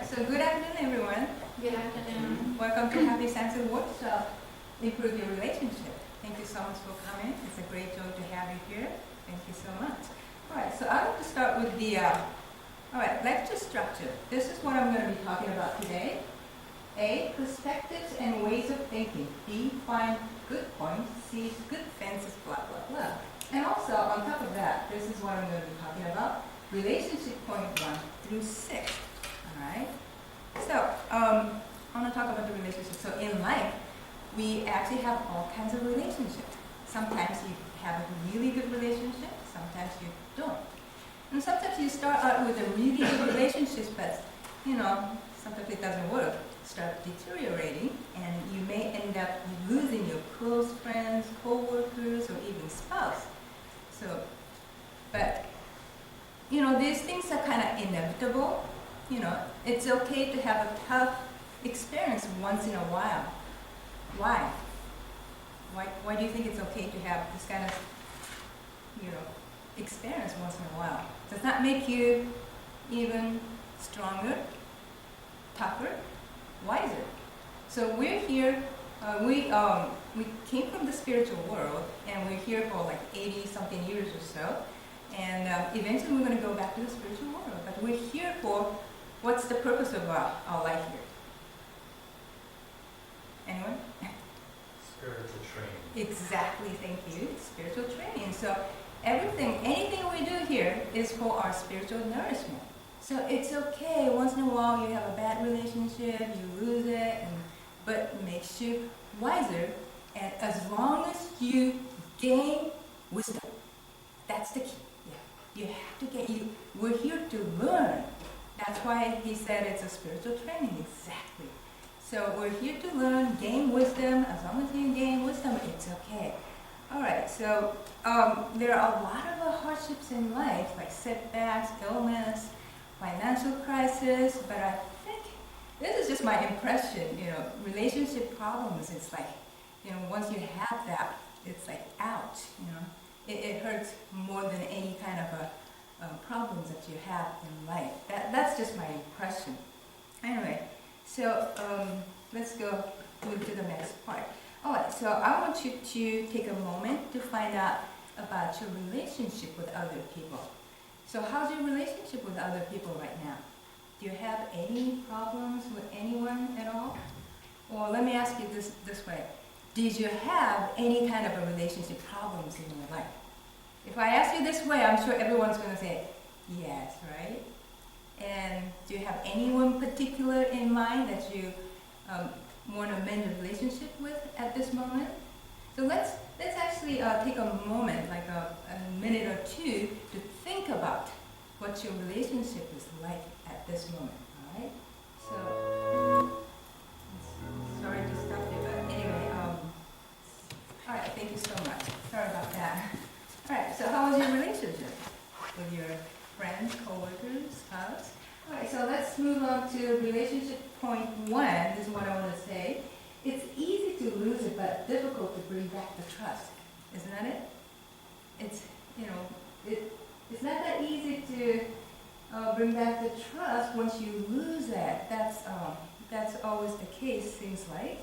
So good afternoon, everyone. Good afternoon. Welcome to Happy Senses Workshop, Improve Your Relationship. Thank you so much for coming. It's a great joy to have you here. Thank you so much. All right, so I want to start with the lecture structure. This is what I'm going to be talking about today. A, perspectives and ways of thinking. B, find good points. C, good fences, blah, blah, blah. And also, on top of that, this is what I'm going to be talking about. Relationship point 1 through 6. All right? So, I want to talk about the relationship. So, in life, we actually have all kinds of relationships. Sometimes you have a really good relationship, sometimes you don't. And sometimes you start out with a really good relationship, but, sometimes it doesn't work. Start deteriorating, and you may end up losing your close friends, co-workers, or even spouse. So, but, these things are kind of inevitable. It's okay to have a tough experience once in a while. Why? Why do you think it's okay to have this kind of, experience once in a while? Does that make you even stronger, tougher, wiser? So we're here, we came from the spiritual world, and we're here for like 80-something years or so, and eventually we're going to go back to the spiritual world. But we're here for, what's the purpose of our life here? Anyone? Spiritual training. Exactly, thank you. Spiritual training. So anything we do here is for our spiritual nourishment. So it's okay, once in a while you have a bad relationship, you lose it, but it makes you wiser, and as long as you gain wisdom. That's the key. Yeah. You have to we're here to learn. That's why he said it's a spiritual training, exactly. So we're here to learn, gain wisdom. As long as you gain wisdom, it's okay. All right, so there are a lot of hardships in life, like setbacks, illness, financial crisis, but I think, this is just my impression, relationship problems, it's like, once you have that, it's like, ouch, it hurts more than any kind of problems that you have in life. That's just my impression. Anyway, so let's go to the next part. All right, so I want you to take a moment to find out about your relationship with other people. So how's your relationship with other people right now? Do you have any problems with anyone at all? Or let me ask you this way. Did you have any kind of a relationship problems in your life? If I ask you this way, I'm sure everyone's going to say, yes, right? And do you have anyone particular in mind that you want to mend a relationship with at this moment? So let's actually take a moment, like a minute or two, to think about what your relationship is like at this moment, all right? So, sorry to stop you, but anyway, all right, thank you so much. Sorry about that. All right, so how was your relationship with your friends, co-workers, spouse? All right, so let's move on to relationship point 1. This is what I want to say. It's easy to lose it, but difficult to bring back the trust. Isn't that it? It's, it's not that easy to bring back the trust once you lose that. That's always the case, seems like.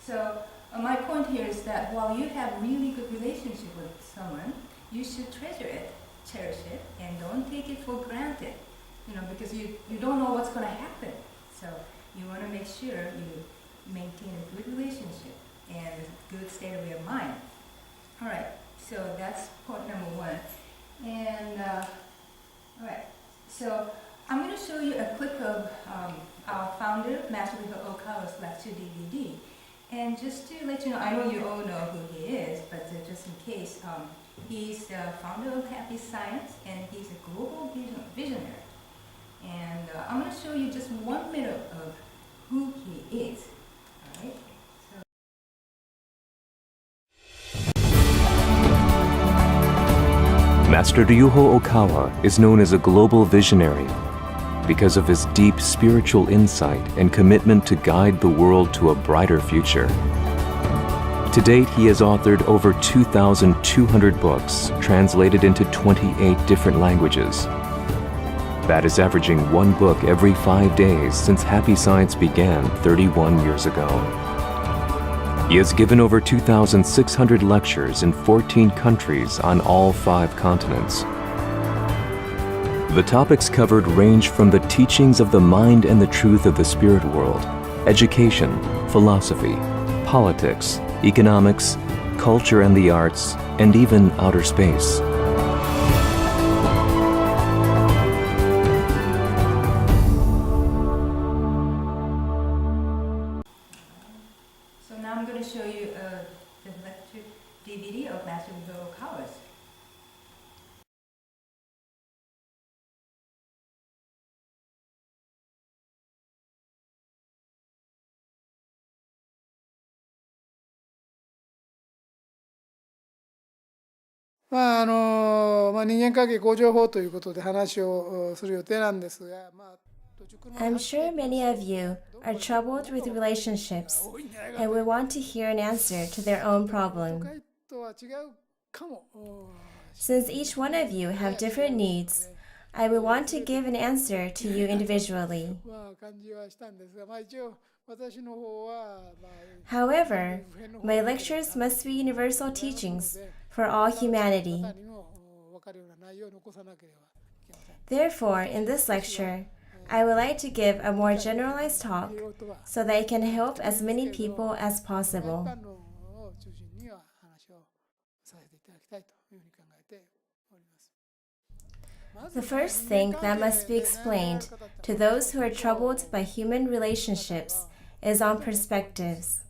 So my point here is that while you have really good relationship with someone, you should treasure it, cherish it, and don't take it for granted. Because you don't know what's going to happen. So you want to make sure you maintain a good relationship and a good state of your mind. All right, so that's point number 1. And all right, so I'm going to show you a clip of our founder, Master Ryuho Okawa's lecture DVD. And just to let you know, I know you all know who he is, but just in case, he's the founder of Happy Science, and he's a global visionary. And I'm going to show you just 1 minute of who he is. All right? Master Ryuho Okawa is known as a global visionary because of his deep spiritual insight and commitment to guide the world to a brighter future. To date, he has authored over 2,200 books, translated into 28 different languages. That is averaging one book every 5 days since Happy Science began 31 years ago. He has given over 2,600 lectures in 14 countries on all 5 continents. The topics covered range from the teachings of the mind and the truth of the spirit world, education, philosophy, politics, economics, culture and the arts, and even outer space. So now I'm going to show you the lecture DVD of Master Ryuho Okawa's.人間関係向上法ということで話をする予定なんですが、I'm sure many of you are troubled with relationships and will want to hear an answer to their own problem. Since each one of you have different needs, I will want to give an answer to you individually. However, my lectures must be universal teachings for all humanity. Therefore, in this lecture, I would like to give a more generalized talk so that it can help as many people as possible. The first thing that must be explained to those who are troubled by human relationships is on perspectives.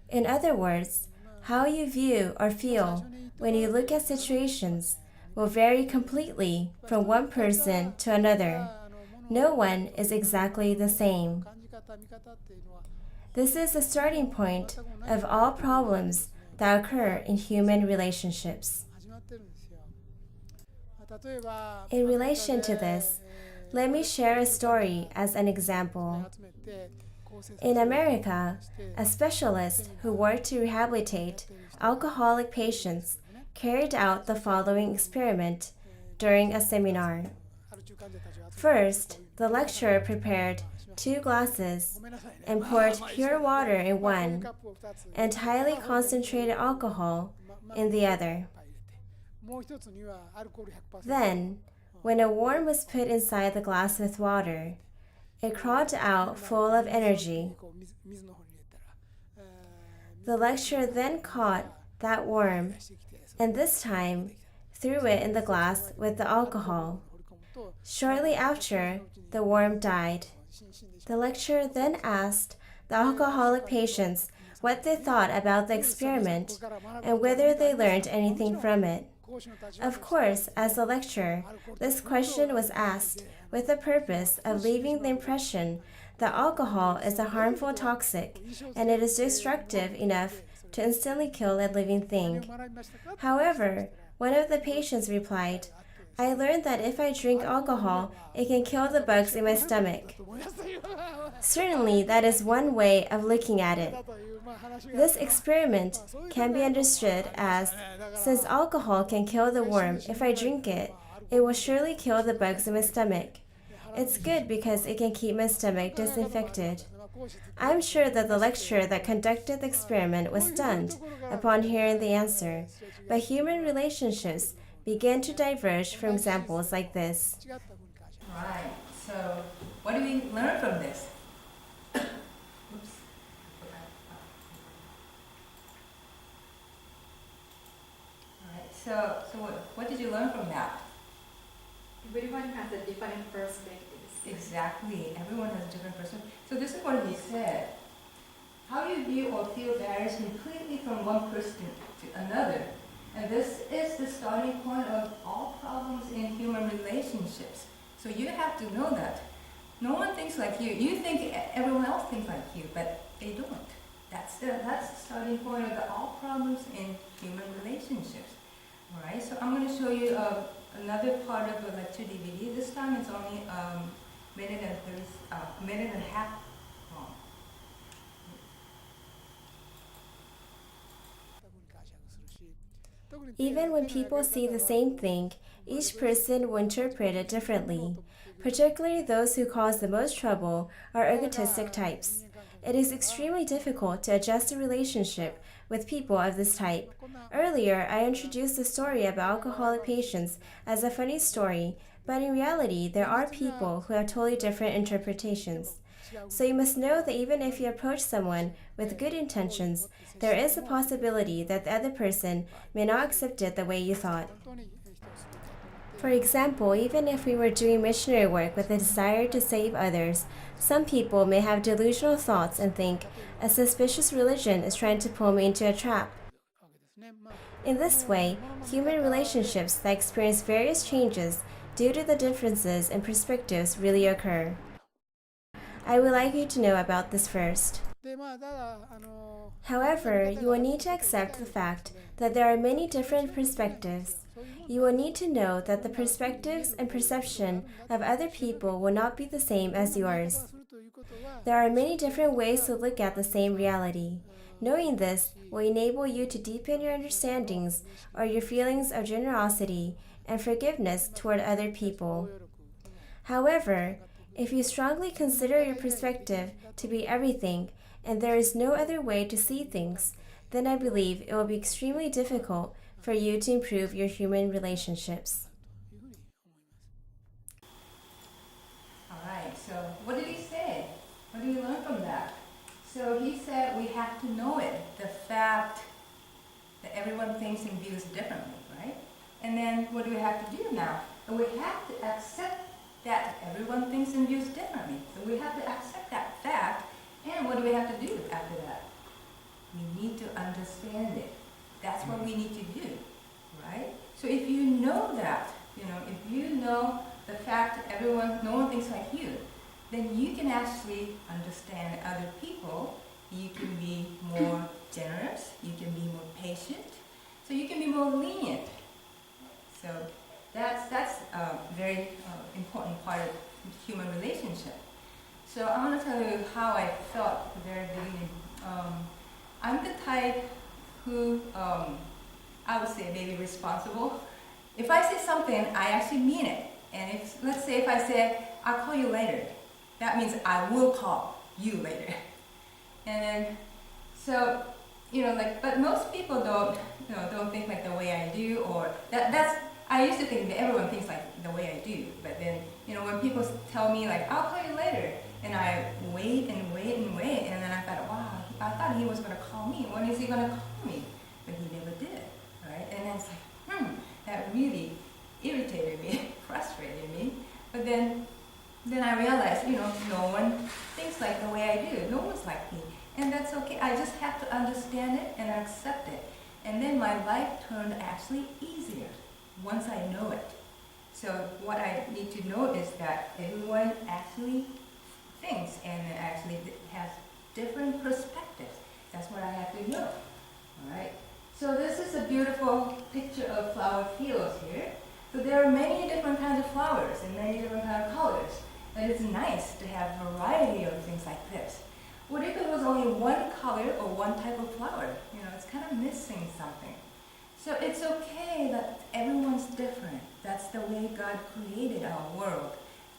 In other words, how you view or feel when you look at situations will vary completely from one person to another. No one is exactly the same. This is the starting point of all problems that occur in human relationships. In relation to this, let me share a story as an example. In America, a specialist who worked to rehabilitate alcoholic patients carried out the following experiment during a seminar. First, the lecturer prepared 2 glasses and poured pure water in one and highly concentrated alcohol in the other. Then, when a worm was put inside the glass with water, it crawled out full of energy. The lecturer then caught that worm and this time threw it in the glass with the alcohol. Shortly after, the worm died. The lecturer then asked the alcoholic patients what they thought about the experiment and whether they learned anything from it. Of course, as a lecturer, this question was asked with the purpose of leaving the impression that alcohol is a harmful toxic and it is destructive enough to instantly kill a living thing. However, one of the patients replied, "I learned that if I drink alcohol, it can kill the bugs in my stomach." Certainly, that is one way of looking at it. This experiment can be understood as, since alcohol can kill the worm, if I drink it, it will surely kill the bugs in my stomach. It's good because it can keep my stomach disinfected. I'm sure that the lecturer that conducted the experiment was stunned upon hearing the answer, but human relationships begin to diverge from examples like this. Right. So, what do we learn from this? Oops. Alright, so what did you learn from that? Everyone has a different perspectives. Exactly. Everyone has a different perspective. So this is what he said. How you view or feel varies completely from one person to another. And this is the starting point of all problems in human relationships. So you have to know that. No one thinks like you. You think everyone else thinks like you, but they don't. That's the starting point of all problems in human relationships. All right. So I'm going to show you another part of the lecture DVD. This time it's only minute and a half long. Even when people see the same thing Each person will interpret it differently. Particularly those who cause the most trouble are egotistic types. It is extremely difficult to adjust a relationship with people of this type. Earlier, I introduced the story about alcoholic patients as a funny story, but in reality, there are people who have totally different interpretations. So you must know that even if you approach someone with good intentions, there is a possibility that the other person may not accept it the way you thought. For example, even if we were doing missionary work with a desire to save others, some people may have delusional thoughts and think, a suspicious religion is trying to pull me into a trap. In this way, human relationships that experience various changes due to the differences in perspectives really occur. I would like you to know about this first. However, you will need to accept the fact that there are many different perspectives. You will need to know that the perspectives and perception of other people will not be the same as yours. There are many different ways to look at the same reality. Knowing this will enable you to deepen your understandings or your feelings of generosity and forgiveness toward other people. However, if you strongly consider your perspective to be everything and there is no other way to see things, then I believe it will be extremely difficult for you to improve your human relationships. All right, so what did he say? What did we learn from that? So he said we have to know it, the fact that everyone thinks and views differently, right? And then what do we have to do now? And we have to accept that everyone thinks and views differently. So we have to accept that fact, and what do we have to do after that? We need to understand it. That's what we need to do, right? So if you know that, if you know the fact that no one thinks like you, then you can actually understand other people. You can be more generous. You can be more patient. So you can be more lenient. So that's a very important part of human relationship. So I want to tell you how I felt at the very beginning. I'm the type who, I would say maybe responsible. If I say something, I actually mean it. And let's say if I say, I'll call you later, that means I will call you later. And then, so, but most people don't think like the way I do, or I used to think that everyone thinks like the way I do. But then, when people tell me like, I'll call you later, and I wait and wait and wait, and then I thought, wow, I thought he was going to call me. When is he going to call me? But he never did, right? And then it's like, that really irritated me, frustrated me. But then I realized, no one thinks like the way I do. No one's like me. And that's okay. I just have to understand it and accept it. And then my life turned actually easier once I know it. So what I need to know is that everyone actually thinks and actually has different perspectives. That's what I have to know. All right. So this is a beautiful picture of flower fields here. So there are many different kinds of flowers and many different kinds of colors. And it's nice to have a variety of things like this. What if it was only one color or one type of flower? It's kind of missing something. So it's okay that everyone's different. That's the way God created our world.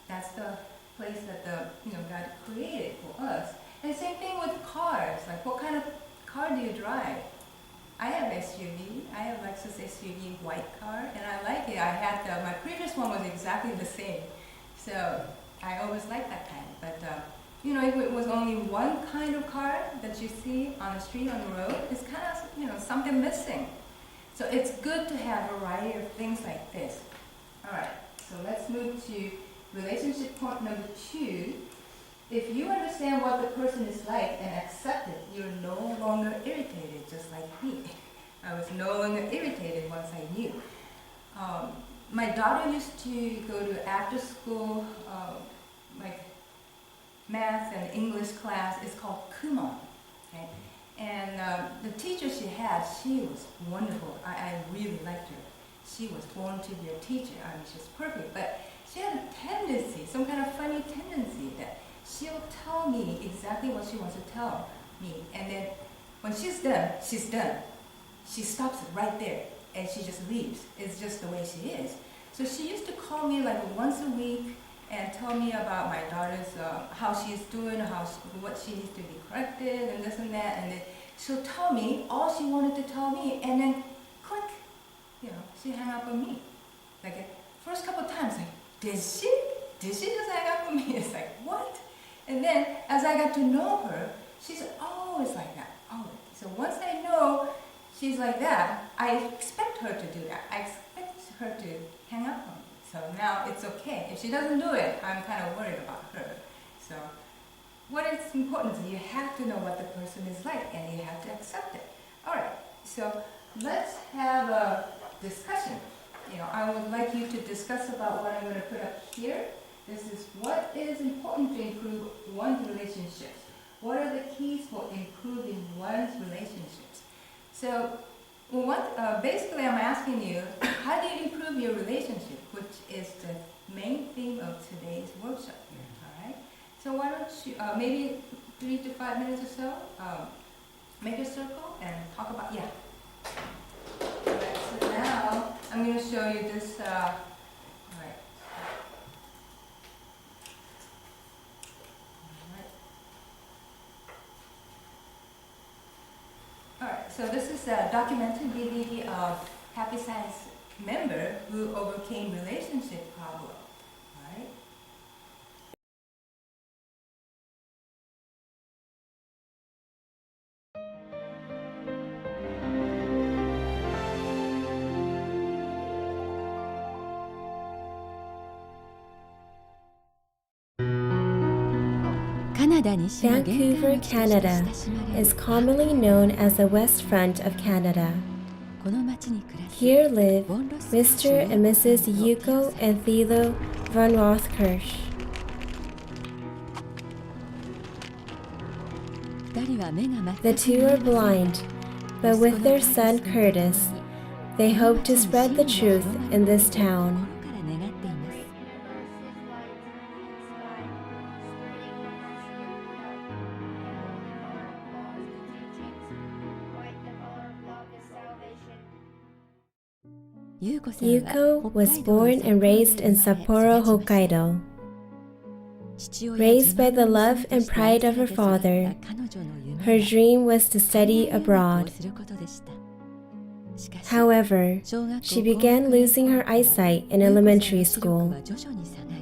That's the place that God created for us. And same thing with cars. Like, what kind of car do you drive? I have SUV. I have Lexus SUV white car, and I like it. I had my previous one was exactly the same. So I always like that kind. But if it was only one kind of car that you see on the street, on the road, it's kind of something missing. So it's good to have a variety of things like this. All right. So let's move to relationship point number 2. If you understand what the person is like and accept it, you're no longer irritated, just like me. I was no longer irritated once I knew. My daughter used to go to after-school like math and English class. It's called Kumon. Okay? And the teacher she had, she was wonderful. I really liked her. She was born to be a teacher. I mean, she's perfect. But she had a tendency, some kind of funny tendency that she'll tell me exactly what she wants to tell me. And then when she's done, she's done. She stops it right there and she just leaves. It's just the way she is. So she used to call me like once a week and tell me about my daughter's, how she's doing, what she needs to be corrected, and this and that. And then she'll tell me all she wanted to tell me, and then click, she hung up on me. Like first couple times, like, did she just hang up on me? It's like, what? And then as I got to know her, she's always like that, always. So once I know she's like that, I expect her to do that. I expect her to hang up on me. So now it's okay. If she doesn't do it, I'm kind of worried about her. So what is important is you have to know what the person is like and you have to accept it. All right, so let's have a discussion. I would like you to discuss about what I'm going to put up here. This is what is important to improve one's relationships. What are the keys for improving one's relationships? So basically I'm asking you, how do you improve your relationship, which is the main theme of today's workshop. All right? So why don't you, maybe 3 to 5 minutes or so, make a circle and talk about, yeah. All right, so now I'm going to show you this, all right. Alright, so this is a documented DVD of Happy Science member who overcame relationship problem. Right? Vancouver, Canada is commonly known as the West Front of Canada. Here live Mr. and Mrs. Yuko and Thilo von Rothkirch. The two are blind, but with their son Curtis, they hope to spread the truth in this town. Yuko was born and raised in Sapporo, Hokkaido. Raised by the love and pride of her father, her dream was to study abroad. However, she began losing her eyesight in elementary school.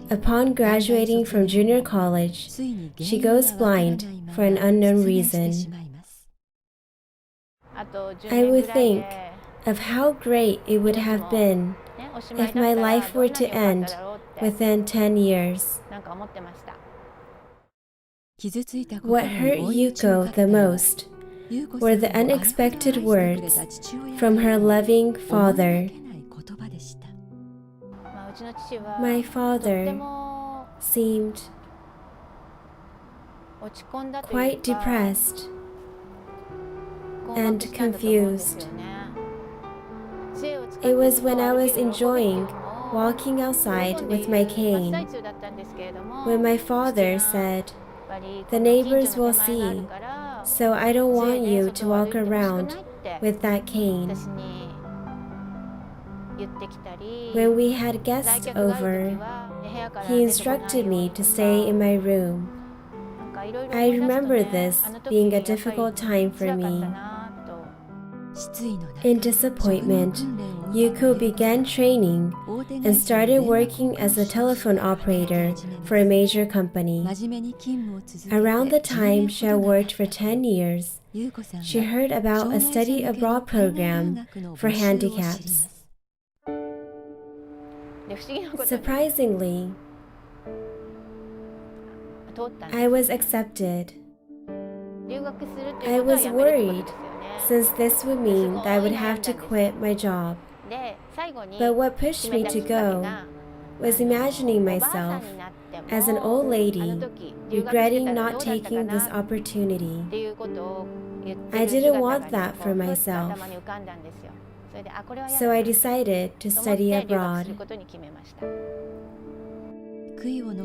Upon graduating from junior college, she goes blind for an unknown reason. I would think of how great it would have been if my life were to end within 10 years. What hurt Yuko the most were the unexpected words from her loving father. My father seemed quite depressed and confused. It was when I was enjoying walking outside with my cane when my father said, "The neighbors will see, so I don't want you to walk around with that cane." When we had guests over, he instructed me to stay in my room. I remember this being a difficult time for me. In disappointment, Yuko began training and started working as a telephone operator for a major company. Around the time she had worked for 10 years, she heard about a study abroad program for handicaps. Surprisingly, I was accepted. I was worried, since this would mean that I would have to quit my job. But what pushed me to go was imagining myself as an old lady regretting not taking this opportunity. I didn't want that for myself, so I decided to study abroad.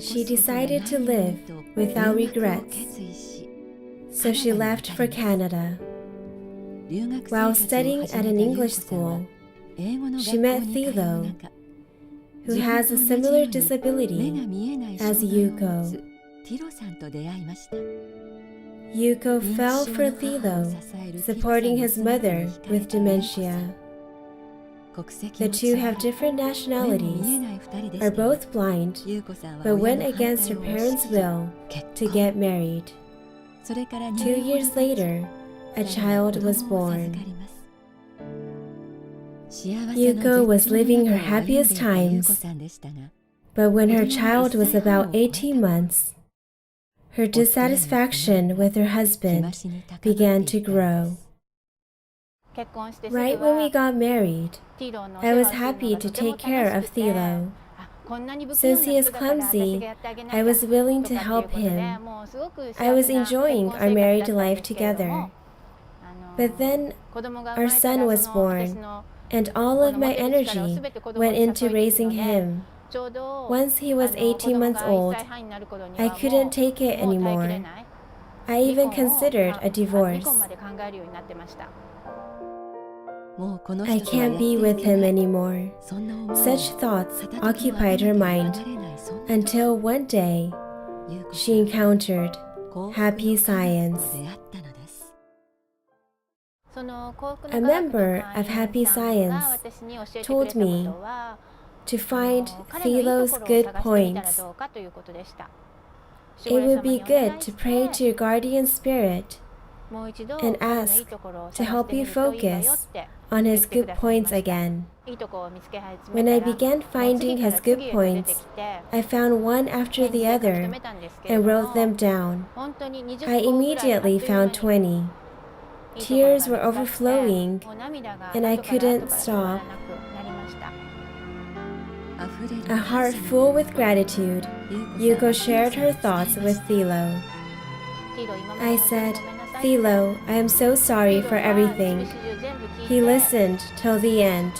She decided to live without regrets, so she left for Canada. While studying at an English school, she met Thilo. who has a similar disability as Yuko. Yuko fell for Thilo, supporting his mother with dementia. The two have different nationalities, are both blind, but went against her parents' will to get married. 2 years later, a child was born. Yuko was living her happiest times, but when her child was about 18 months, her dissatisfaction with her husband began to grow. Right when we got married, I was happy to take care of Thilo. Since he is clumsy, I was willing to help him. I was enjoying our married life together. But then our son was born, and all of my energy went into raising him. Once he was 18 months old, I couldn't take it anymore. I even considered a divorce. I can't be with him anymore. Such thoughts occupied her mind until one day she encountered happy science. A member of Happy Science told me to find Thilo's good points. It would be good to pray to your guardian spirit and ask to help you focus on his good points again. When I began finding his good points, I found one after the other and wrote them down. I immediately found 20. Tears were overflowing, and I couldn't stop. A heart full with gratitude, Yuko shared her thoughts with Thilo. I said, "Thilo, I am so sorry for everything." He listened till the end,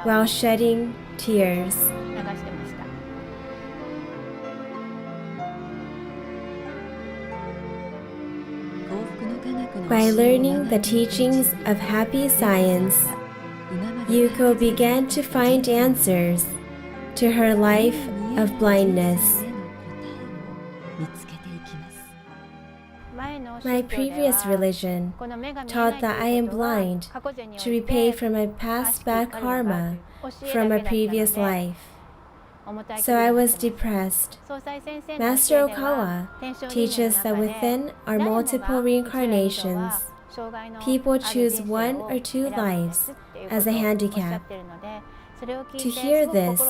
while shedding tears. By learning the teachings of Happy Science, Yuko began to find answers to her life of blindness. My previous religion taught that I am blind to repay for my past bad karma from a previous life. So I was depressed. Master Okawa teaches that within our multiple reincarnations, people choose 1 or 2 lives as a handicap. To hear this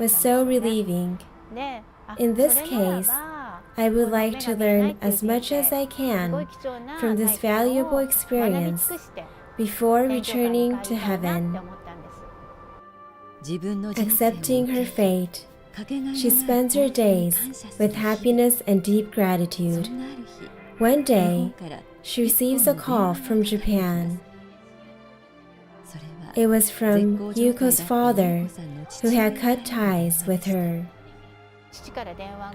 was so relieving. In this case, I would like to learn as much as I can from this valuable experience before returning to heaven. Accepting her fate, she spends her days with happiness and deep gratitude. One day, she receives a call from Japan. It was from Yuko's father, who had cut ties with her.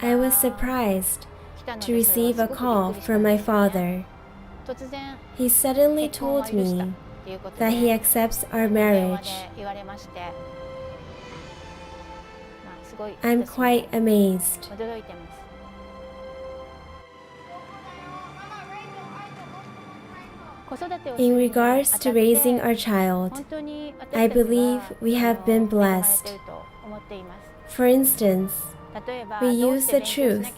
I was surprised to receive a call from my father. He suddenly told me that he accepts our marriage. I'm quite amazed. In regards to raising our child, I believe we have been blessed. For instance, we use the truth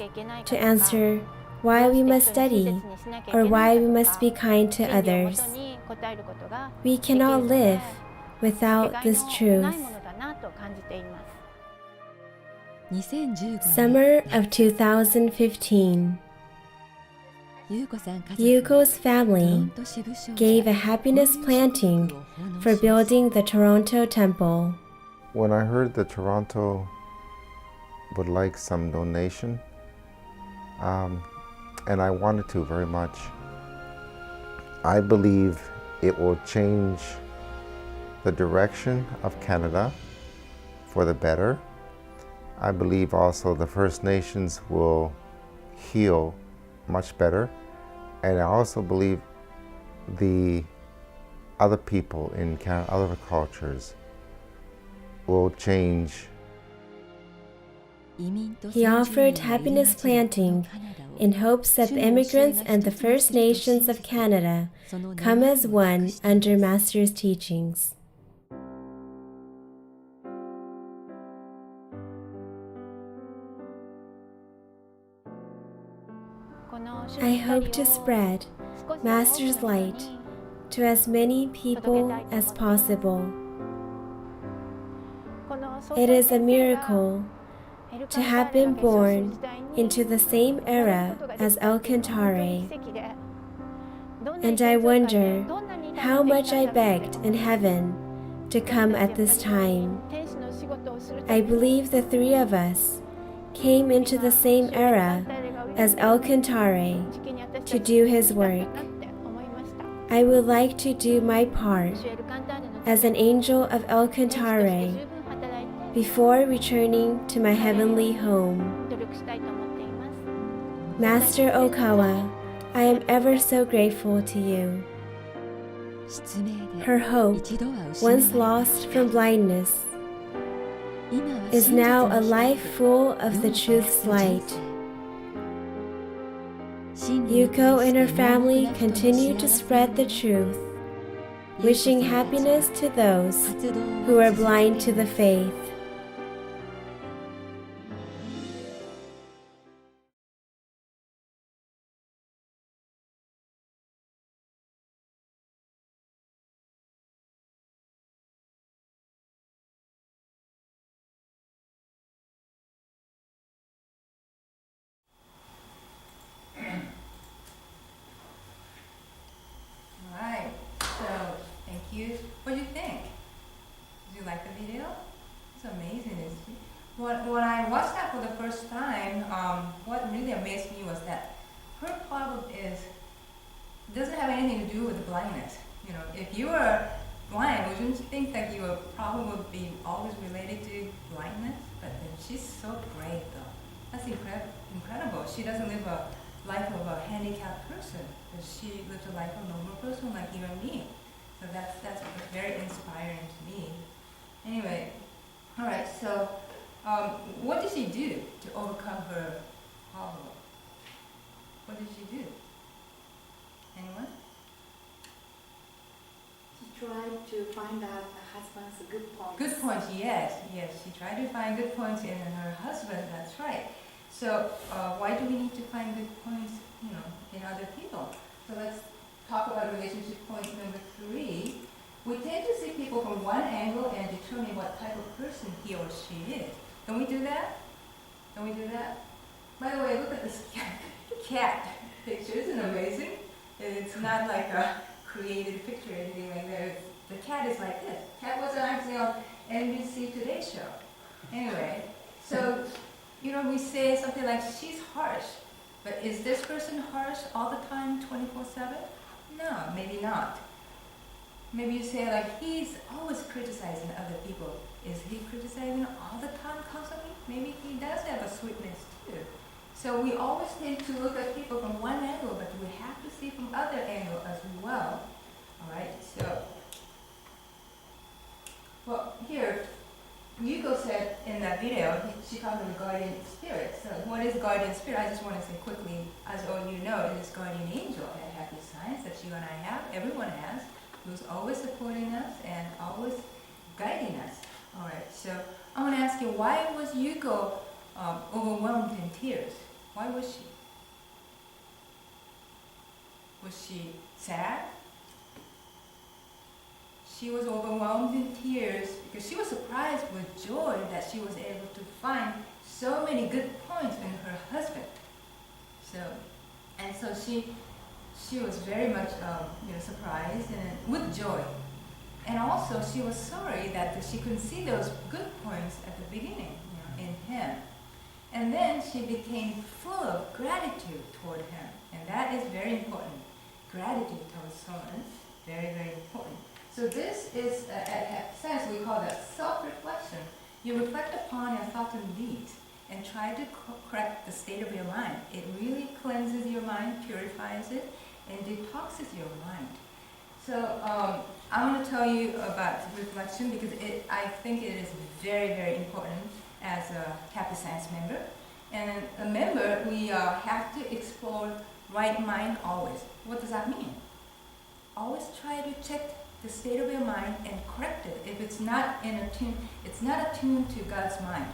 to answer why we must study or why we must be kind to others. We cannot live without this truth. Summer of 2015. Yuko's family gave a happiness planting for building the Toronto temple. When I heard that Toronto would like some donation, and I wanted to very much, I believe it will change the direction of Canada for the better. I believe also the First Nations will heal much better, and I also believe the other people in Canada, other cultures, will change He offered happiness planting in hopes that the immigrants and the First Nations of Canada come as one under Master's teachings. I hope to spread Master's light to as many people as possible. It is a miracle to have been born into the same era as Alcantara, and I wonder how much I begged in heaven to come at this time. I believe the three of us came into the same era as Alcantara to do his work. I would like to do my part as an angel of Alcantara before returning to my heavenly home. Master Okawa, I am ever so grateful to you. Her hope, once lost from blindness, is now a life full of the truth's light. Yuko and her family continue to spread the truth, wishing happiness to those who are blind to the faith. Right. So, thank you. What do you think? Did you like the video? It's amazing, isn't it? When I watched that for the first time, what really amazed me was that her problem doesn't have anything to do with blindness. You know, if you were blind, wouldn't you think that your problem would be always related to blindness? But then she's so great, though. That's incredible. She doesn't live a life of a handicapped person, but she lives a life of a normal person like you and me. So that's very inspiring to me. Anyway, all right. So, what did she do to overcome her problem? What did she do? Anyone? She tried to find out her husband's good points. Good points, yes. She tried to find good points in her husband. That's right. So why do we need to find good points, in other people? So let's talk about relationship point number 3. We tend to see people from one angle and determine what type of person he or she is. Don't we do that? By the way, look at this cat picture. Isn't it amazing? It's not like a created picture or anything like that. The cat is like this. Cat was actually on NBC Today show. Anyway, so we say something like, she's harsh. But is this person harsh all the time, 24/7? No, maybe not. Maybe you say like, he's always criticizing other people. Is he criticizing all the time, constantly? Maybe he does have a sweetness too. So we always tend to look at people from one angle, but we have to see from other angle as well. All right, so, well, here, Yuko said in that video, she called him a guardian spirit. So what is guardian spirit? I just want to say quickly, as all you know, it is guardian angel, that happy signs that you and I have, everyone has, who's always supporting us and always guiding us. All right, so I want to ask you, why was Yuko overwhelmed in tears? Why was she? Was she sad? She was overwhelmed in tears because she was surprised with joy that she was able to find so many good points in her husband. So she was very much surprised and with joy. And also she was sorry that she couldn't see those good points at the beginning, in him. And then she became full of gratitude toward him. And that is very important. Gratitude towards someone, very, very important. So this is, at Sense, we call that self-reflection. You reflect upon your thoughts and deeds and try to correct the state of your mind. It really cleanses your mind, purifies it, and detoxes your mind. So I want to tell you about reflection because I think it is very, very important. as a Happy Science member. And a member, we have to explore right mind always. What does that mean? Always try to check the state of your mind and correct it. If it's not it's not attuned to God's mind.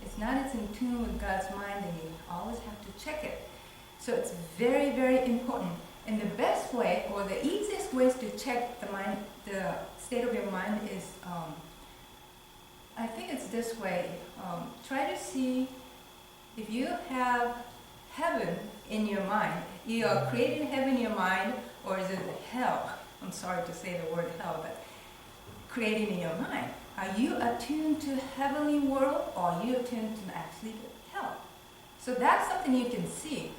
It's not in tune with God's mind, then you always have to check it. So it's very, very important. And the best way, or the easiest ways to check the mind, the state of your mind is, I think it's this way. Try to see if you have heaven in your mind. You are creating heaven in your mind, or is it hell? I'm sorry to say the word hell, but creating in your mind. Are you attuned to heavenly world, or are you attuned to actually hell? So that's something you can see.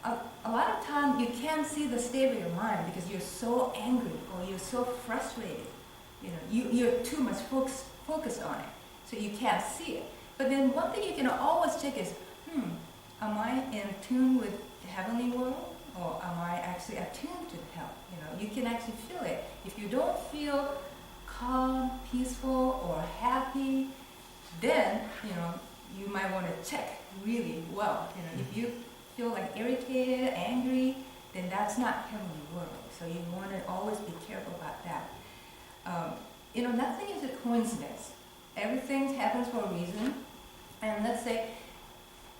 A lot of times you can't see the state of your mind because you're so angry or you're so frustrated. You're too much focused on it, so you can't see it. But then one thing you can always check is, am I in tune with the heavenly world, or am I actually attuned to hell? You can actually feel it. If you don't feel calm, peaceful, or happy, then you might want to check really well. If you feel like irritated, angry, then that's not heavenly world. So you want to always be careful about that. Nothing is a coincidence. Everything happens for a reason. And let's say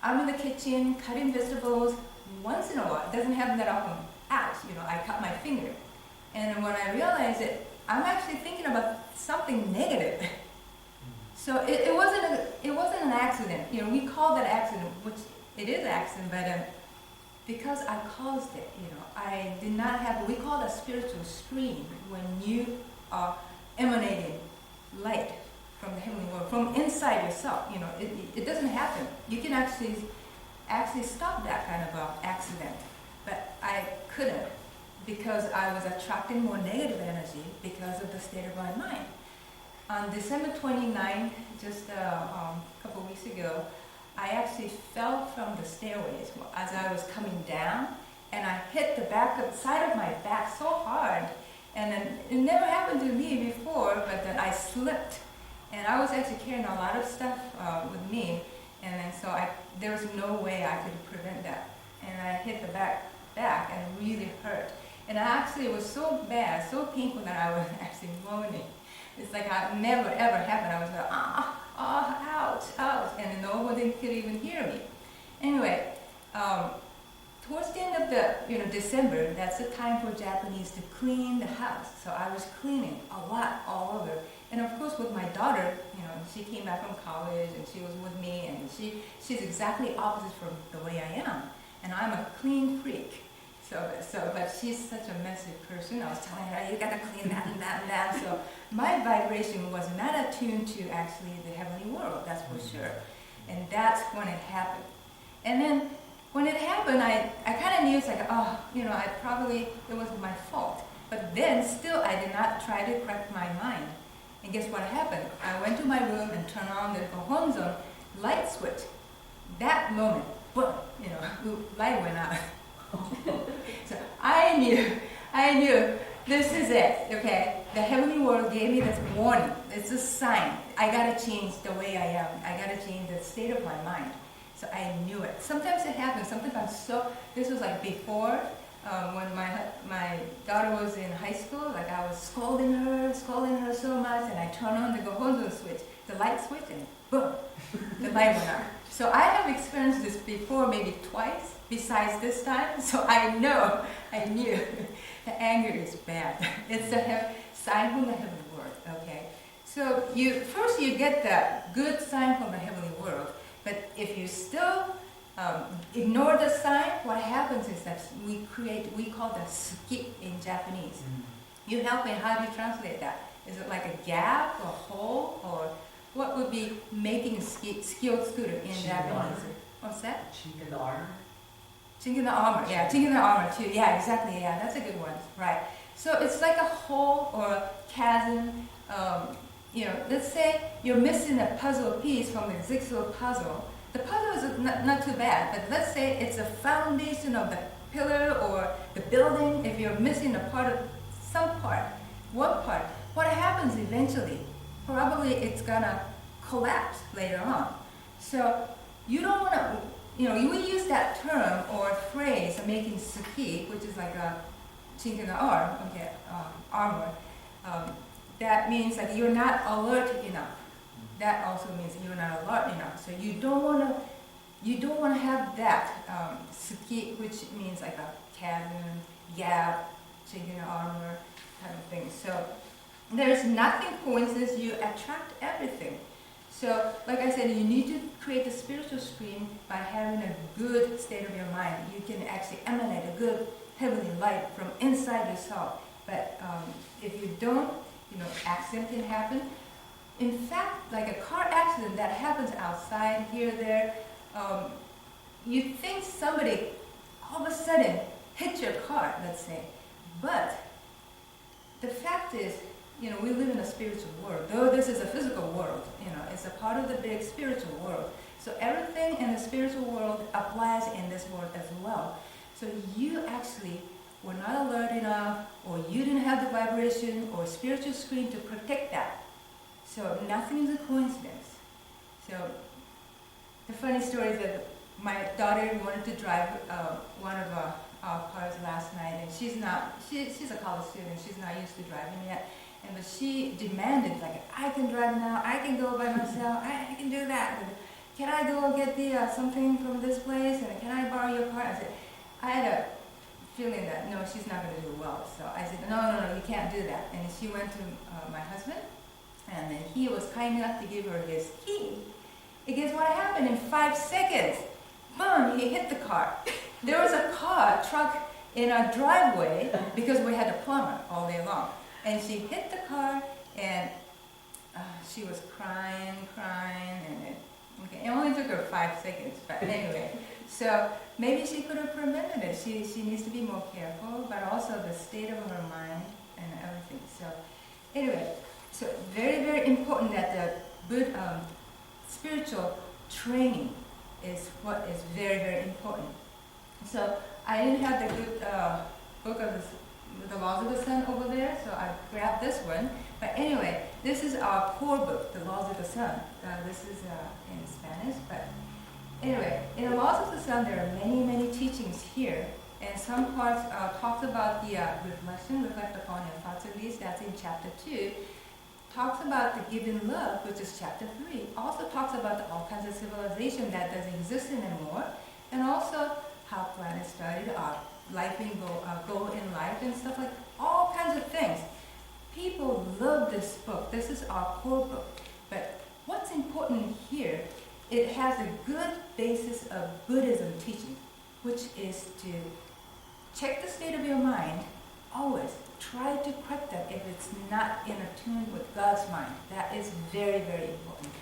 I'm in the kitchen cutting vegetables. Once in a while, it doesn't happen that often. Ouch! I cut my finger, and when I realize it, I'm actually thinking about something negative. So it wasn't an accident. We call that accident, which it is an accident, but because I caused it. I did not have. We call that spiritual stream when you are emanating light from the heavenly world, from inside yourself. It doesn't happen. You can actually stop that kind of accident, but I couldn't, because I was attracting more negative energy because of the state of my mind. On December 29th, just a couple weeks ago, I actually fell from the stairways as I was coming down, and I hit the side of my back so hard, and then it never happened to me before, but then I slipped, and I was actually carrying a lot of stuff with me, and then so there was no way I could prevent that, and I hit the back and it really hurt. And it was so bad, so painful that I was actually moaning. It's like it never ever happened. I was like, ouch, ouch, and nobody could even hear me. Anyway, towards the end of the December, that's the time for Japanese to clean the house. So I was cleaning a lot all over. And of course with my daughter, she came back from college and she was with me, and she's exactly opposite from the way I am. And I'm a clean freak. But she's such a messy person. I was telling her, you gotta clean that and that and that. So my vibration was not attuned to actually the heavenly world, that's for sure. And that's when it happened. And then when it happened, I kind of knew, it's like, it was my fault. But then still I did not try to correct my mind. And guess what happened? I went to my room and turned on the Gohonzon light switch. That moment, boom, light went out. So I knew this is it, okay? The heavenly world gave me this warning. It's a sign. I gotta change the way I am. I gotta change the state of my mind. So I knew it. Sometimes it happens. Sometimes this was like before, when my daughter was in high school, like I was scolding her so much, and I turned on the Gohonzon switch, the light switch, and boom, the light went out. So I have experienced this before, maybe twice, besides this time. So I knew the anger is bad. It's a sign from the heavenly world, okay? So first you get the good sign from the heavenly world, but if you still ignore the sign, what happens is that we call that skip in Japanese. Mm-hmm. You help me, how do you translate that? Is it like a gap, a hole, or what would be making skilled scooter in Japanese? What's that? Chink in the armor? Chink in the armor, yeah, chink in the armor too. Yeah, exactly, yeah, that's a good one, right. So it's like a hole or a chasm. Let's say you're missing a puzzle piece from the jigsaw puzzle. The puzzle is not too bad, but let's say it's a foundation of the pillar or the building. If you're missing some part, one part, what happens eventually? Probably it's gonna collapse later on. So you don't want to, you would use that term or phrase, making suki, which is like a chink in the arm, okay, armor. That means that you're not alert enough. That also means you're not alert enough. So you don't want to have that suki, which means like a chasm, gap, chink in the armor type of thing. So there's nothing coincidence. You attract everything. So, like I said, you need to create a spiritual screen by having a good state of your mind. You can actually emanate a good heavenly light from inside yourself. But if you don't, accident can happen. In fact, like a car accident that happens outside, here, there, you think somebody all of a sudden hit your car, let's say. But the fact is, we live in a spiritual world. Though this is a physical world, it's a part of the big spiritual world. So everything in the spiritual world applies in this world as well. So you actually were not alert enough, or you didn't have the vibration or spiritual screen to protect that. So nothing is a coincidence. So the funny story is that my daughter wanted to drive one of our cars last night, and she's a college student. She's not used to driving yet. But she demanded, like, I can drive now, I can go by myself, I can do that. And can I go get the something from this place? And can I borrow your car? I said, I had a feeling that, no, she's not going to do well. So I said, no, you can't do that. And she went to my husband, and then he was kind enough to give her his key. And guess what happened? In 5 seconds, boom, he hit the car. There was a truck in our driveway because we had a plumber all day long. And she hit the car, and she was crying, and it only took her 5 seconds, but anyway. So maybe she could have prevented it. She needs to be more careful, but also the state of her mind and everything. So anyway, so very, very important that the good spiritual training is what is very, very important. So I didn't have the good book of the Laws of the Sun over there, so I grabbed this one. But anyway, this is our core book, the Laws of the Sun. This is in Spanish, but anyway, in the Laws of the Sun, there are many, many teachings here, and some parts talks about the reflect upon your thoughts at least, that's in chapter 2. Talks about the given love, which is chapter 3. Also talks about all kinds of civilization that doesn't exist anymore, and also how planets started, our life and goal in life and stuff, like all kinds of things. People love this book. This is our core book. But what's important here, it has a good basis of Buddhism teaching, which is to check the state of your mind. Always try to correct that if it's not in tune with God's mind. That is very, very important.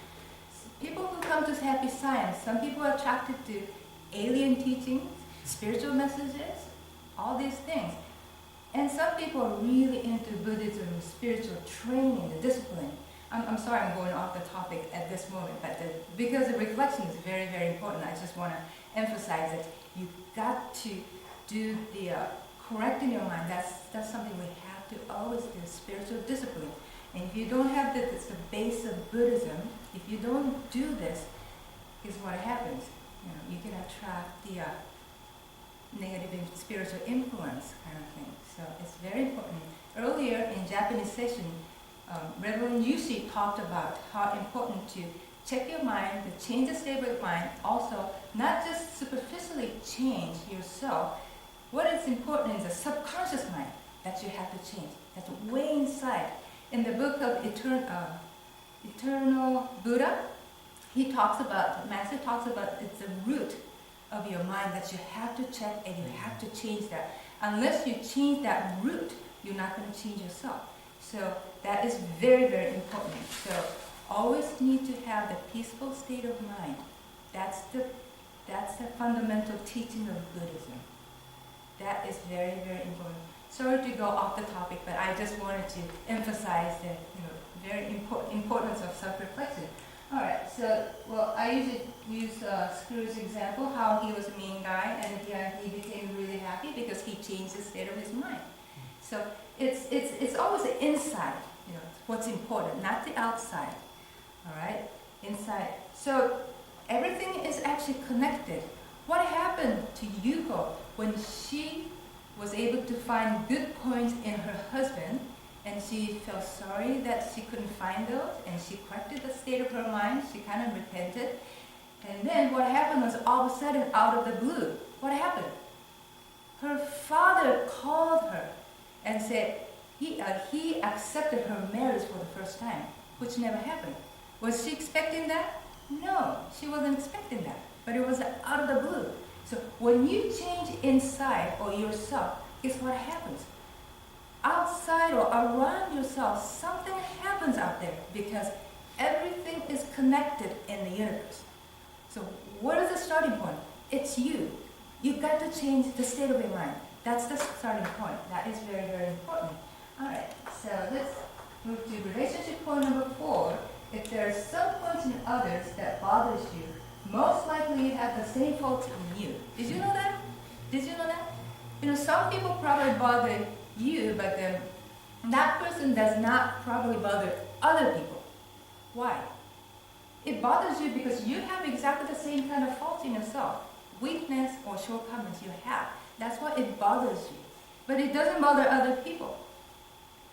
People who come to happy science, some people are attracted to alien teachings, spiritual messages, all these things. And some people are really into Buddhism, spiritual training, the discipline. I'm sorry I'm going off the topic at this moment, but because the reflection is very, very important, I just want to emphasize that you've got to do the correcting your mind. That's something we have to always do, spiritual discipline. And if you don't have this, it's the base of Buddhism. If you don't do this, here's what happens. You can attract the negative spiritual influence kind of thing. So it's very important. Earlier in Japanese session, Reverend Yushi talked about how important to check your mind, to change the state of your mind. Also, not just superficially change yourself. What is important is the subconscious mind that you have to change. That's way inside. In the book of Eternal Buddha, Master talks about it's the root of your mind that you have to check, and you have to change that. Unless you change that root, you're not going to change yourself. So that is very, very important. So always need to have the peaceful state of mind. That's the fundamental teaching of Buddhism. That is very, very important. Sorry to go off the topic, but I just wanted to emphasize the very importance of self-reflection. All right, so, I usually use Screw's example, how he was a mean guy, and he became really happy because he changed the state of his mind. So it's always the inside, what's important, not the outside. All right, inside. So everything is actually connected. What happened to Yuko when she was able to find good points in her husband, and she felt sorry that she couldn't find those, and she corrected the state of her mind, she kind of repented. And then what happened was, all of a sudden, out of the blue, what happened? Her father called her and said he accepted her marriage for the first time, which never happened. Was she expecting that? No, she wasn't expecting that. But it was out of the blue. So when you change inside or yourself, guess what happens? Outside or around yourself, something happens out there because everything is connected in the universe. So what is the starting point? It's you. You've got to change the state of your mind. That's the starting point. That is very, very important. All right, so let's move to relationship point number 4. If there are some points in others that bothers you, most likely you have the same faults in you. Did you know that? Did you know that? You know, some people probably bother you, but then that person does not probably bother other people. Why? It bothers you because you have exactly the same kind of faults in yourself, weakness or shortcomings you have. That's why it bothers you. But it doesn't bother other people.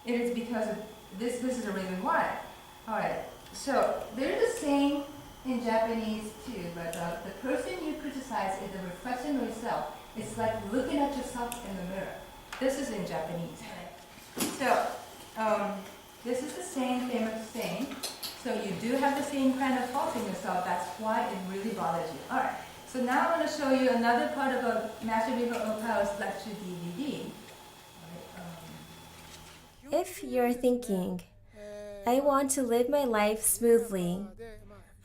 It is because of this is the reason why. All right, so there is a saying in Japanese too, but the person you criticize is a reflection of yourself. It's like looking at yourself in the mirror. This is in Japanese. So this is the same famous saying. So you do have the same kind of fault in yourself. That's why it really bothers you. All right. So now I'm going to show you another part of a Master Ryuho Okawa's lecture DVD. If you're thinking, I want to live my life smoothly,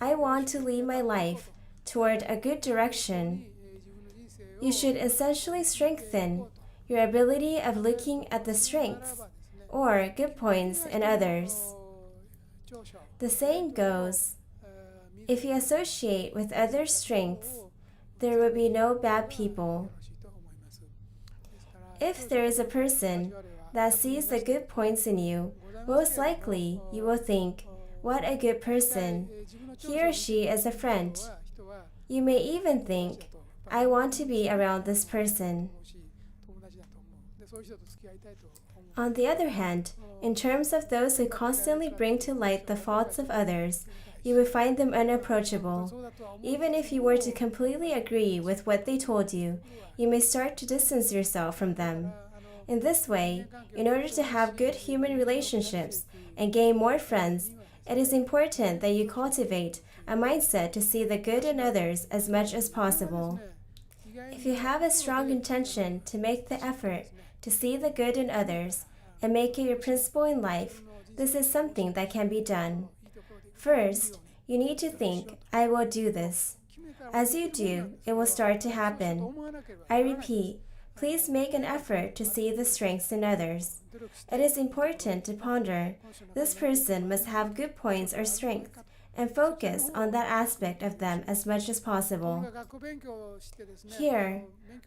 I want to lead my life toward a good direction, you should essentially strengthen your ability of looking at the strengths or good points in others. The saying goes, if you associate with others' strengths, there will be no bad people. If there is a person that sees the good points in you, most likely you will think, what a good person. He or she is a friend. You may even think, I want to be around this person. On the other hand, in terms of those who constantly bring to light the faults of others, you will find them unapproachable. Even if you were to completely agree with what they told you, you may start to distance yourself from them. In this way, in order to have good human relationships and gain more friends, it is important that you cultivate a mindset to see the good in others as much as possible. If you have a strong intention to make the effort to see the good in others and make it your principle in life, this is something that can be done. First, you need to think, I will do this. As you do, it will start to happen. I repeat, please make an effort to see the strengths in others. It is important to ponder, this person must have good points or strengths, and focus on that aspect of them as much as possible. Here,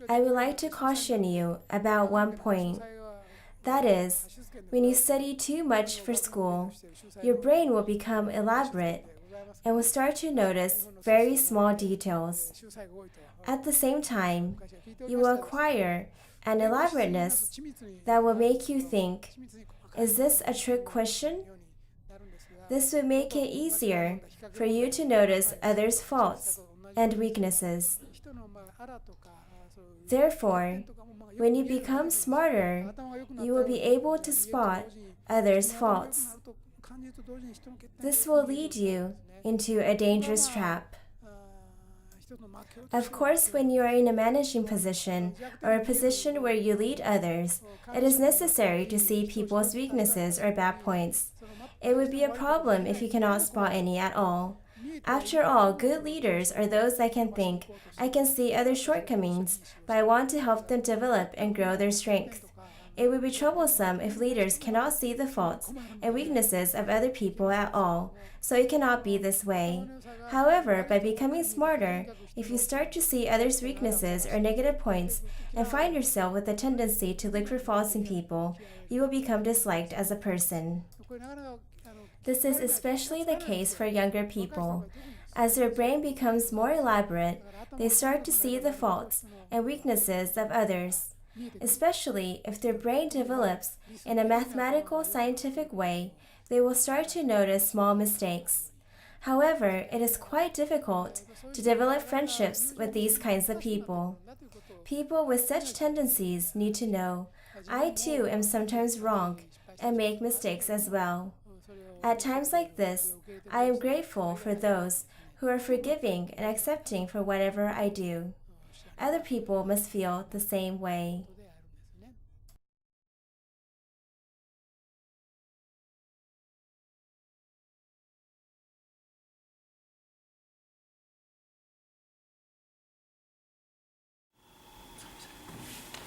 I would like to caution you about one point. That is, when you study too much for school, your brain will become elaborate and will start to notice very small details. At the same time, you will acquire an elaborateness that will make you think, is this a trick question? This would make it easier for you to notice others' faults and weaknesses. Therefore, when you become smarter, you will be able to spot others' faults. This will lead you into a dangerous trap. Of course, when you are in a managing position or a position where you lead others, it is necessary to see people's weaknesses or bad points. It would be a problem if you cannot spot any at all. After all, good leaders are those that can think, I can see other shortcomings, but I want to help them develop and grow their strength. It would be troublesome if leaders cannot see the faults and weaknesses of other people at all, so it cannot be this way. However, by becoming smarter, if you start to see others' weaknesses or negative points and find yourself with a tendency to look for faults in people, you will become disliked as a person. This is especially the case for younger people. As their brain becomes more elaborate, they start to see the faults and weaknesses of others, especially if their brain develops in a mathematical scientific way. They will start to notice small mistakes. However, it is quite difficult to develop friendships with these kinds of people. People with such tendencies need to know, I too am sometimes wrong and make mistakes as well. At times like this, I am grateful for those who are forgiving and accepting for whatever I do. Other people must feel the same way.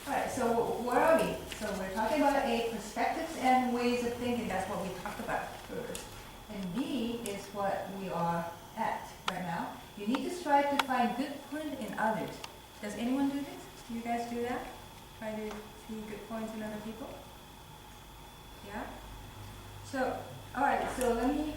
Alright, so where are we? So we're talking about A, perspectives and ways of thinking. That's what we talked about first. And B is what we are at right now. You need to strive to find good points in others. Does anyone do this? Do you guys do that? Try to see good points in other people? Yeah? So, alright, so let me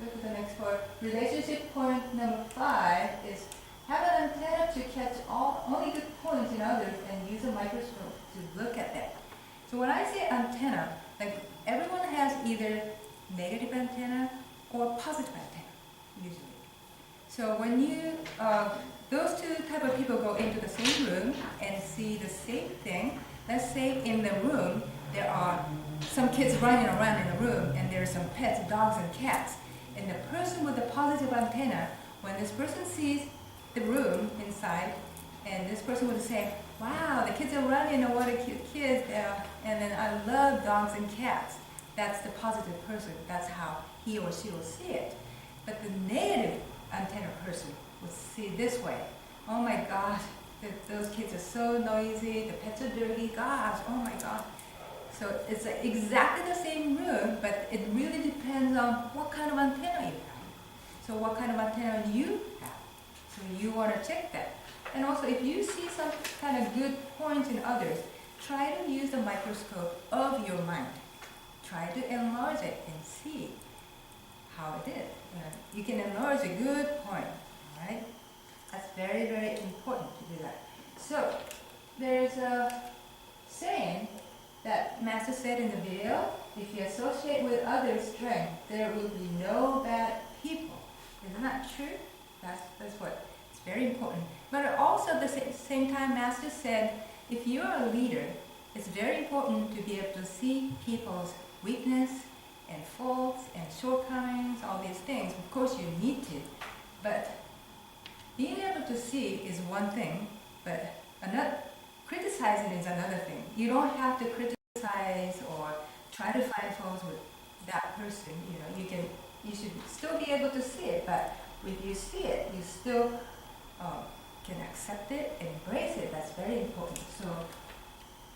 go to the next part. Relationship point number 5 is have an antenna to catch only good points in others and use a microscope to look at them. So when I say antenna, like everyone has either negative antenna or positive antenna, usually. So when you, those two type of people go into the same room and see the same thing, let's say in the room there are some kids running around in the room and there are some pets, dogs and cats. And the person with the positive antenna, when this person sees the room inside, and this person would say, wow, the kids are running, and what a cute kids, and then I love dogs and cats. That's the positive person. That's how he or she will see it. But the negative antenna person would see this way. Oh my gosh, those kids are so noisy, the pets are dirty, gosh, oh my god. So it's exactly the same room, but it really depends on what kind of antenna you have. So what kind of antenna you have. So you want to check that. And also if you see some kind of good points in others, try to use the microscope of your mind. Try to enlarge it and see how it is. You can enlarge a good point, right? That's very, very important to do that. So there's a saying that Master said in the video, if you associate with others' strength, there will be no bad people. Isn't that true? That's what it's very important. But also at the same time, Master said, if you're a leader, it's very important to be able to see people's weakness and faults and shortcomings, all these things. Of course you need to, but being able to see is one thing, but criticizing is another thing. You don't have to criticize or try to find faults with that person. You should still be able to see it, but if you see it, you still can accept it, embrace it. That's very important. So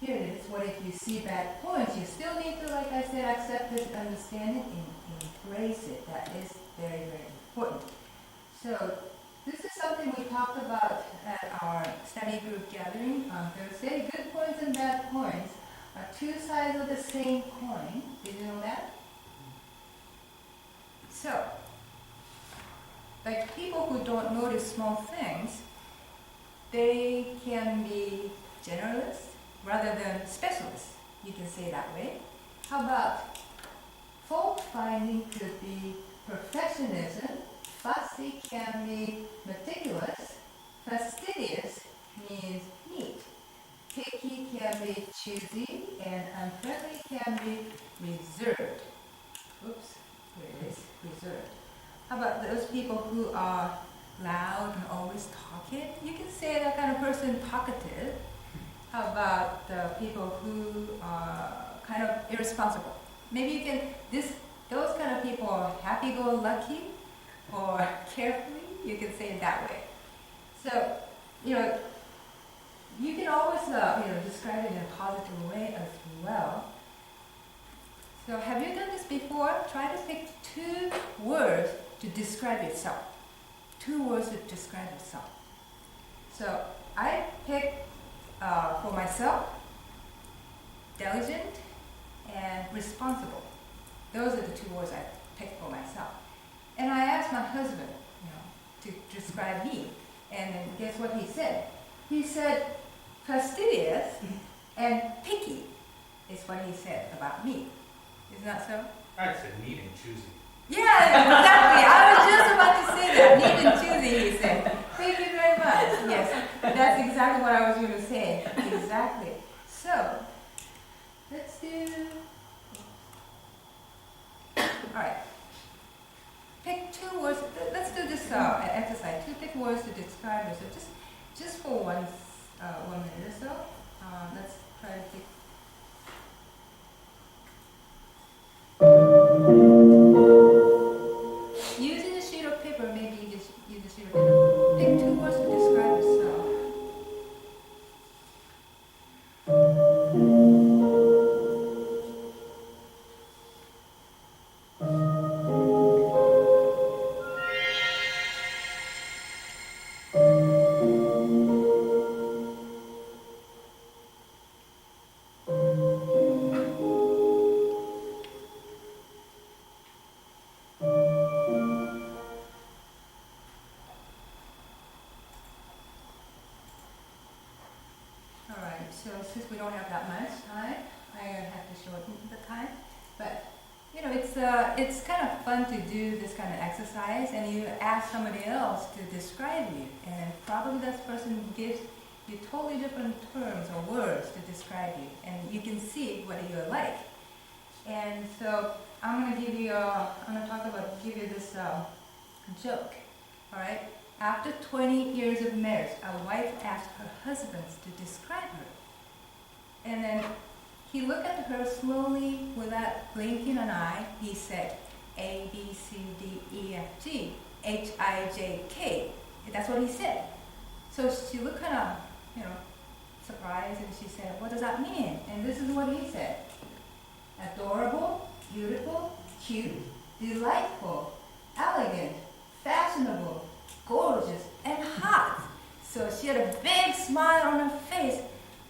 here it is. What if you see bad points? You still need to, like I said, accept it, understand it, and embrace it. That is very, very important. So this is something we talked about at our study group gathering on Thursday. Good points and bad points are two sides of the same coin. Did you know that? So, like people who don't notice small things, they can be generalists rather than specialists. You can say that way. How about fault finding could be perfectionism. Fussy can be meticulous. Fastidious means neat. Picky can be choosy, and unfriendly can be reserved. Oops, here it is, reserved. How about those people who are loud and always talking? You can say that kind of person talkative. How about the people who are kind of irresponsible? Maybe you can, those kind of people are happy-go-lucky or carefree. You can say it that way. So, you can always, describe it in a positive way as well. So have you done this before? Try to pick 2 words to describe yourself. 2 words to describe yourself. So I picked for myself, diligent and responsible. Those are the 2 words I picked for myself. And I asked my husband, to describe me. And then guess what he said? He said fastidious and picky is what he said about me. Isn't that so? I'd say neat and choosy. Yeah, exactly. I was just about to say that. Neat and choosy, he said. Thank you very much. Yes, that's exactly what I was going to say. Exactly. So, let's do... Alright. Pick 2 words. Let's do this exercise. 2 pick words to describe yourself. Just for 1 minute or so. Let's try to pick. Using a sheet of paper, maybe you just use a sheet of paper. Pick 2 words to describe yourself. Alright, so since we don't have that much time, I have to shorten the time. But you know, it's kind of fun to do this kind of exercise, and you ask somebody else to describe you, and probably that person gives you totally different terms or words to describe you, and you can see what you're like. And so I'm gonna give you give you this joke. All right. After 20 years of marriage, a wife asked her husband to describe her. And then he looked at her slowly without blinking an eye. He said, A, B, C, D, E, F, G, H, I, J, K. That's what he said. So she looked kind of, surprised, and she said, what does that mean? And this is what he said. Adorable, beautiful, cute, delightful, elegant, fashionable, gorgeous, and hot. So she had a big smile on her face,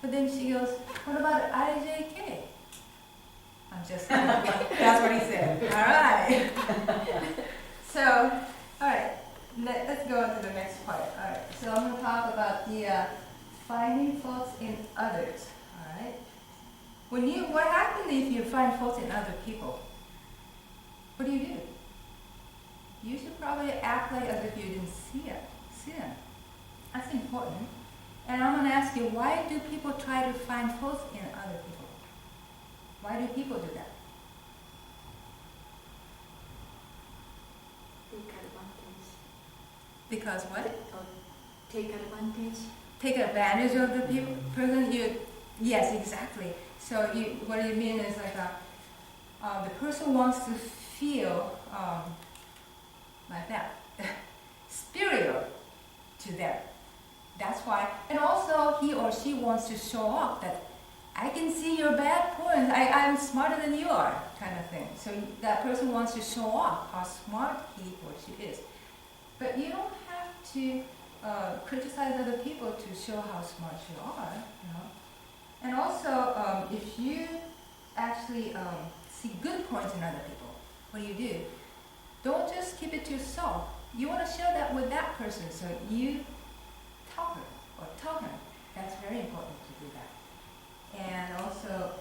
but then she goes, what about IJK? I'm just kidding. That's what he said. All right. So, all right, let's go on to the next part. All right, so I'm going to talk about the finding faults in others. All right. What happens if you find faults in other people? What do? You should probably act like as if you didn't see them. That's important. And I'm going to ask you, why do people try to find faults in other people? Why do people do that? Take advantage. Because what? Take advantage. Take advantage of the person? Yes, exactly. So what you mean is like the person wants to feel like that, superior to them. That's why, and also he or she wants to show off that I can see your bad points, I'm smarter than you are, kind of thing. So that person wants to show off how smart he or she is. But you don't have to criticize other people to show how smart you are, And also, if you actually see good points in other people, what do? Don't just keep it to yourself. You want to share that with that person, so you tell her or tell him. That's very important to do that. And also,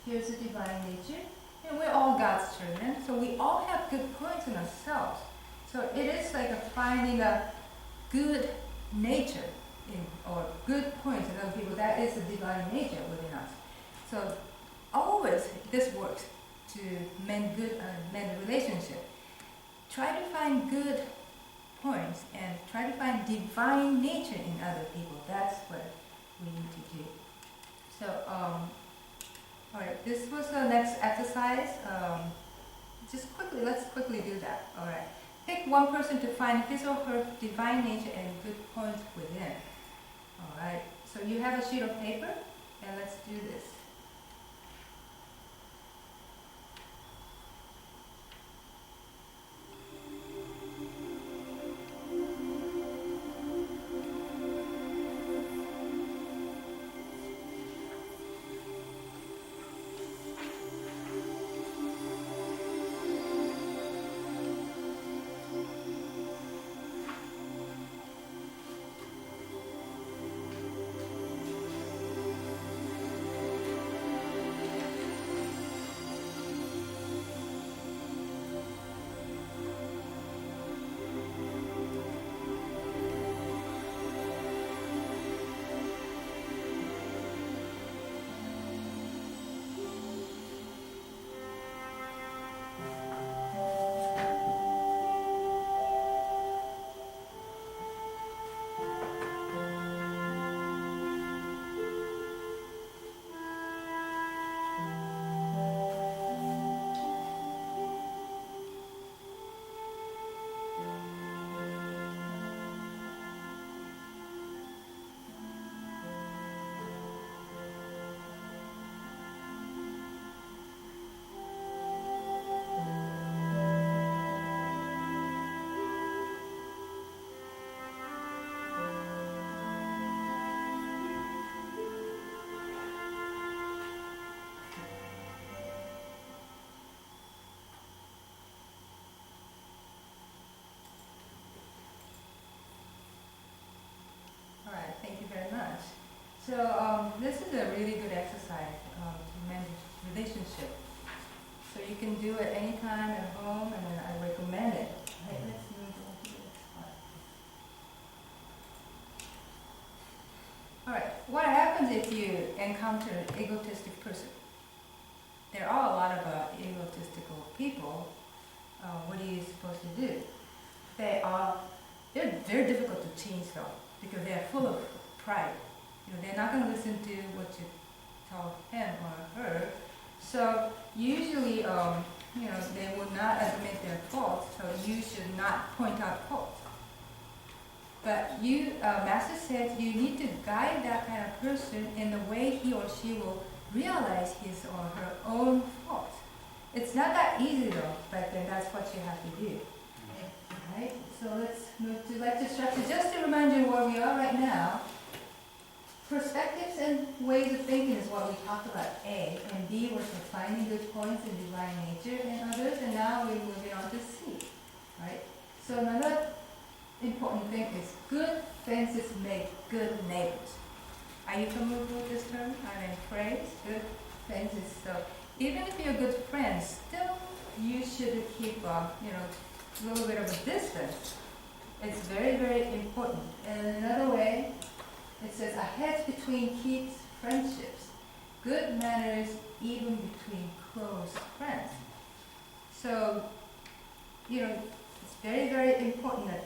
here's the divine nature. We're all God's children, so we all have good points in ourselves. So it is like finding a good nature or good points in other people. That is the divine nature within us. So always this works to mend a relationship. Try to find good points and try to find divine nature in other people. That's what we need to do. So, all right, this was the next exercise. Let's quickly do that. All right. Pick one person to find his or her divine nature and good points within. All right. So you have a sheet of paper, and let's do this. relationship. So you can do it anytime at home, and then I recommend it. Right, let's move on to the next slide. All right, what happens if you encounter an egotistic person? There are a lot of egotistical people. What are you supposed to do? They're very difficult to change though, because they are full of pride. They're not going to listen to what you tell him or her. So usually, they will not admit their faults. So you should not point out faults. But Master says you need to guide that kind of person in the way he or she will realize his or her own faults. It's not that easy though, but then that's what you have to do. Right? So let's move to lecture structure. Just to remind you where we are right now, perspectives and ways of thinking is what we talked about, A, and B was for finding good points in divine nature and others, and now we're moving on to C. Right? So another important thing is good fences make good neighbors. Are you familiar with this term? Phrase, good fences. So even if you're good friends, still you should keep a little bit of a distance. It's very, very important. And another way, it says a hedge between keeps friendships. Good manners even between close friends. So, it's very, very important that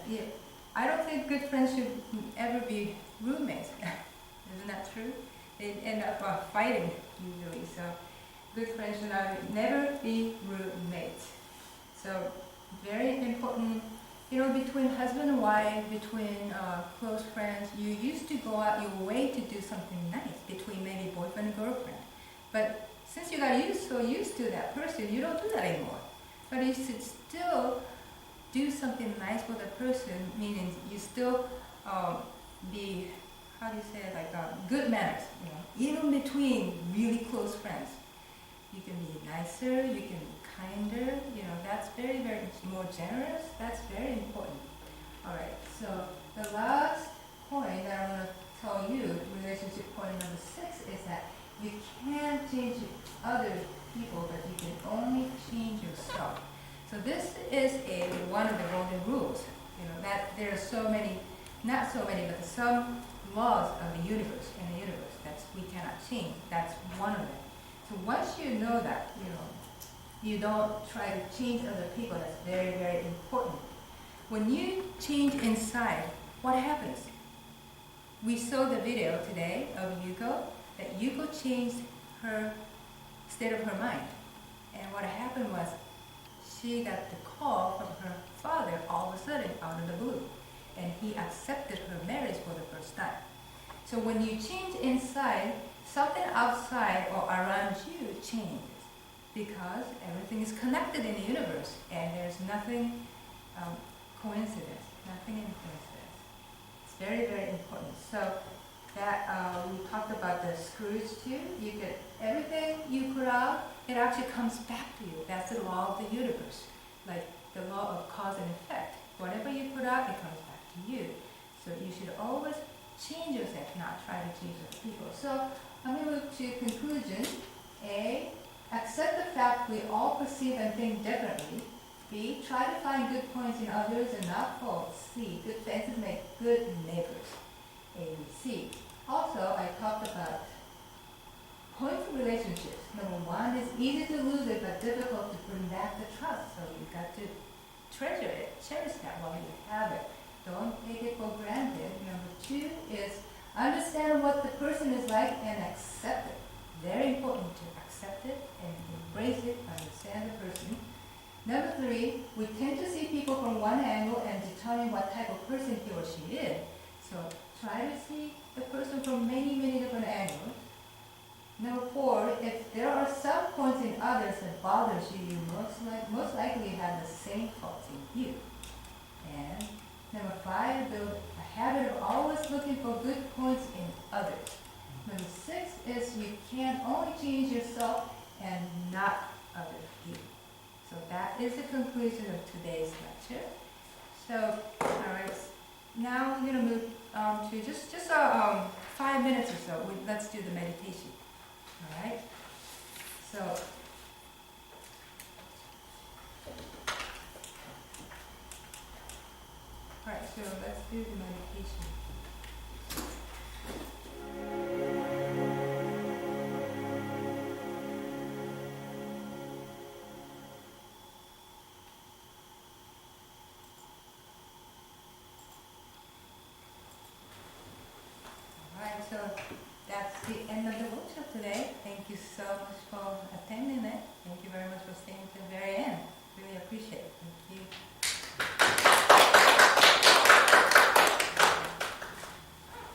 I don't think good friends should ever be roommates. Isn't that true? They end up fighting usually. So good friends should never be roommates. So very important, between husband and wife, between close friends, you used to go out your way to do something nice between maybe boyfriend and girlfriend. But since you got so used to that person, you don't do that anymore. But you should still do something nice for the person, meaning you still be, how do you say it, good manners, even between really close friends. You can be nicer, you can be kinder, that's very, very more generous. That's very important. All right, so the last point that I want to tell you, relationship point number 6, is that you can't change other people, but you can only change yourself. So this is one of the golden rules. That there are so many, not so many, but some laws of the universe, that we cannot change. That's one of them. So once you know that, you don't try to change other people. That's very, very important. When you change inside, what happens? We saw the video today of Yuko, that Yuko changed her state of her mind. And what happened was she got the call from her father all of a sudden out of the blue. And he accepted her marriage for the first time. So when you change inside, something outside or around you changes, because everything is connected in the universe, and there's nothing coincidence, nothing in coincidence. It's very, very important. So that we talked about the Scrooge too. You get everything you put out, it actually comes back to you. That's the law of the universe, like the law of cause and effect. Whatever you put out, it comes back to you. So you should always change yourself, not try to change other people. So I'm going to move to conclusion. A, accept the fact we all perceive and think differently. B, try to find good points in others and not faults. C, good fences make good neighbors. A, B, C. Also, I talked about points of relationships. Number 1 is easy to lose it, but difficult to bring back the trust. So you've got to treasure it, cherish that while you have it. Don't take it for granted. Number 2 is understand what the person is like and accept it. Very important to accept it and embrace it, understand the person. Number 3, we tend to see people from one angle and determine what type of person he or she is. So try to see the person from many, many different angles. Number 4, if there are some points in others that bothers you, you most likely have the same faults in you. And number 5, build a habit of always looking for good points in others. Number 6 is you can only change yourself and not other people. So that is the conclusion of today's lecture. So, all right, now I'm going to move to just 5 minutes or so. Let's do the meditation. All right. So, alright, so let's do the meditation. Alright, so that's the end of the workshop today. Thank you so much for attending it. Thank you very much for staying to the very end. Really appreciate it.